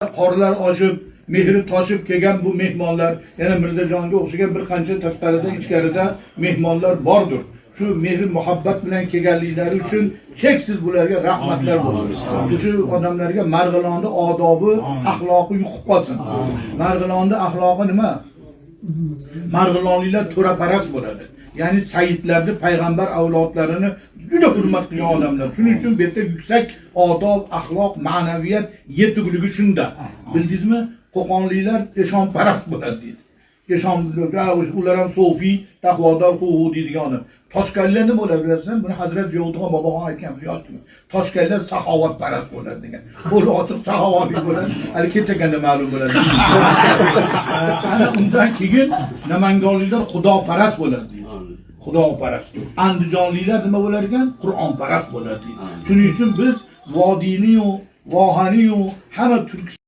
Qorlar oshib, mehri toshib kelgan bu mehmonlar, yana Mirzajonga o'xshagan bir qancha tashqarida, ichkarida mehmonlar bordir. Shu mehr muhabbat bilan kelganliklari uchun cheksiz bularga rahmatlar bo'lsin. Shu odamlarga Marg'ilonda odobi, axloqi yuqib qolsin. Marg'ilonda axloqi nima? Marg'ilonliklar to'raparast bo'ladi. Ya'ni sayyidlarni, payg'ambar avlodlarini juda hurmat qilgan odamlar. Shuning uchun bu yerda yuksak odob, axloq, ma'naviyat yetukligi shunda. Bildingizmi? Qo'qonliklar eshonparast bo'ladi deydi. Ular ham sofiy, taqvodor, huvu deydigan. Toshkentlar nima bo'ladi bilasizmi? Buni Hazrat Yovdug'on boboga aytgan yo'qmi? Toshkentlar saxovatparast bo'ladi degan. Qo'li ochiq saxovatli bo'ladi. Hali ketaganda ma'lum bo'ladi. Ana undan keyin Namanganliklar xudoparast bo'ladi deydi. Xudoparast. Andijonliklar nima bo'lar ekan? Qur'onparast bo'ladi deydi. Shuning uchun biz vodiyni-yu, vohani-yu hamma turk